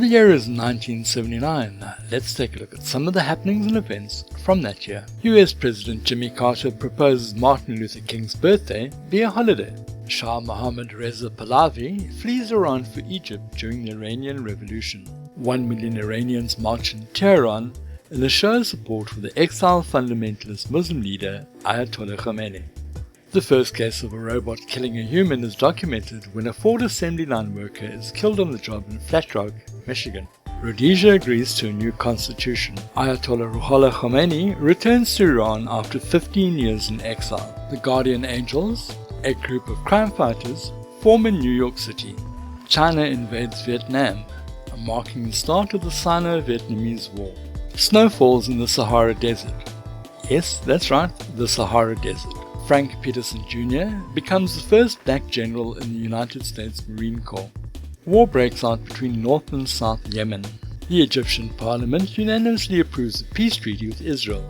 year is 1979. Let's take a look at some of the happenings and events from that year. US President Jimmy Carter proposes Martin Luther King's birthday be a holiday. Shah Mohammad Reza Pahlavi flees Iran for Egypt during the Iranian Revolution. 1 million Iranians march in Tehran in a show of support for the exiled fundamentalist Muslim leader Ayatollah Khomeini. The first case of a robot killing a human is documented when a Ford assembly line worker is killed on the job in Flat Rock, Michigan. Rhodesia agrees to a new constitution. Ayatollah Ruhollah Khomeini returns to Iran after 15 years in exile. The Guardian Angels, a group of crime fighters, form in New York City. China invades Vietnam, marking the start of the Sino-Vietnamese War. Snow falls in the Sahara Desert. Yes, that's right, the Sahara Desert. Frank Peterson Jr. becomes the first black general in the United States Marine Corps. War breaks out between North and South Yemen. The Egyptian parliament unanimously approves the peace treaty with Israel.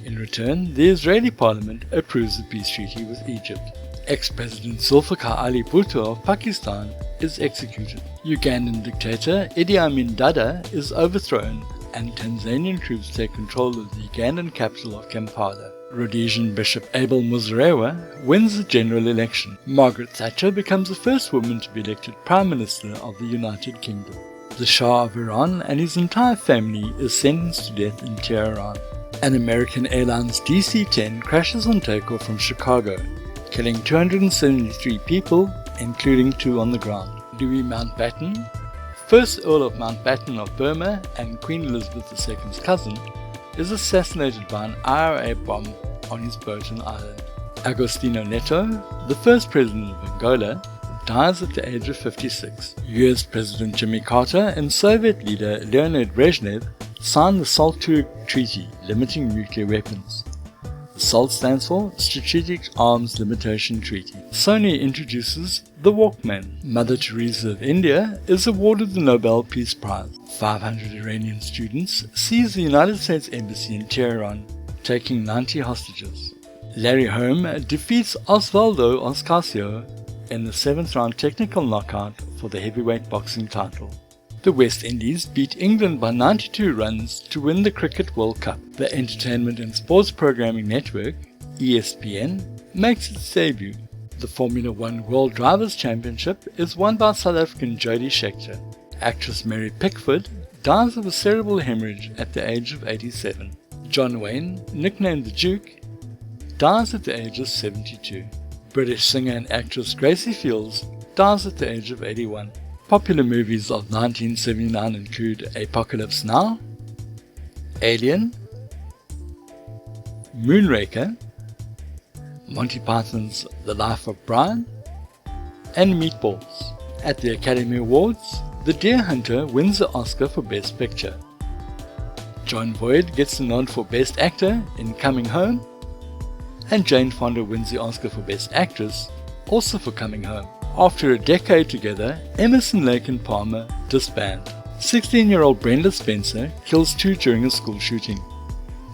In return, the Israeli parliament approves the peace treaty with Egypt. Ex-President Zulfikar Ali Bhutto of Pakistan is executed. Ugandan dictator Idi Amin Dada is overthrown, and Tanzanian troops take control of the Ugandan capital of Kampala. Rhodesian Bishop Abel Muzorewa wins the general election. Margaret Thatcher becomes the first woman to be elected Prime Minister of the United Kingdom. The Shah of Iran and his entire family is sentenced to death in Tehran. An American Airlines DC-10 crashes on takeoff from Chicago, killing 273 people, including 2 on the ground. Louis Mountbatten, first Earl of Mountbatten of Burma and Queen Elizabeth II's cousin, is assassinated by an IRA bomb on his boat on Ireland. Agostinho Neto, the first president of Angola, dies at the age of 56. US President Jimmy Carter and Soviet leader Leonid Brezhnev signed the SALT II Treaty limiting nuclear weapons. The SALT stands for Strategic Arms Limitation Treaty. Sony introduces the Walkman. Mother Teresa of India is awarded the Nobel Peace Prize. 500 Iranian students seize the United States Embassy in Tehran, taking 90 hostages. Larry Holm defeats Osvaldo Ocasio in the 7th round technical knockout for the heavyweight boxing title. The West Indies beat England by 92 runs to win the Cricket World Cup. The Entertainment and Sports Programming Network, ESPN, makes its debut. The Formula One World Drivers' Championship is won by South African Jody Scheckter. Actress Mary Pickford dies of a cerebral hemorrhage at the age of 87. John Wayne, nicknamed the Duke, dies at the age of 72. British singer and actress Gracie Fields dies at the age of 81. Popular movies of 1979 include Apocalypse Now, Alien, Moonraker, Monty Python's The Life of Brian, and Meatballs. At the Academy Awards, The Deer Hunter wins the Oscar for Best Picture. Jon Voight gets the nod for Best Actor in Coming Home, and Jane Fonda wins the Oscar for Best Actress, also for Coming Home. After a decade together, Emerson, Lake and Palmer disband. 16-year-old Brenda Spencer kills 2 during a school shooting.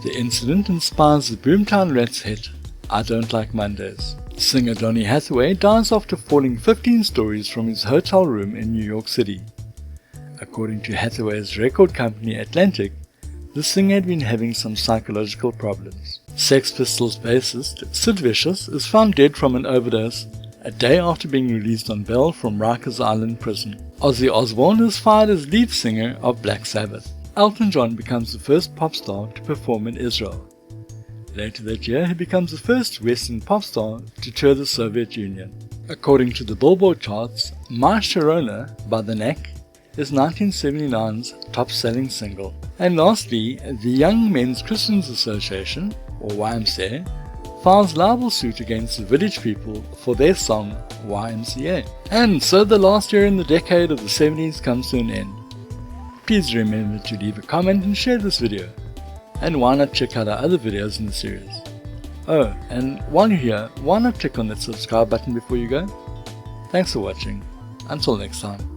The incident inspires the Boomtown Rats hit I Don't Like Mondays. Singer Donny Hathaway dies after falling 15 stories from his hotel room in New York City. According to Hathaway's record company Atlantic, the singer had been having some psychological problems. Sex Pistols bassist Sid Vicious is found dead from an overdose a day after being released on bail from Rikers Island prison. Ozzy Osbourne is fired as lead singer of Black Sabbath. Elton John becomes the first pop star to perform in Israel. Later that year, he becomes the first Western pop star to tour the Soviet Union. According to the Billboard charts, My Sharona by The Knack is 1979's top-selling single. And lastly, the Young Men's Christians Association, or YMCA, files libel suit against the Village People for their song YMCA. And so the last year in the decade of the 70s comes to an end. Please remember to leave a comment and share this video. And why not check out our other videos in the series. Oh, and while you're here, why not click on that subscribe button before you go? Thanks for watching. Until next time.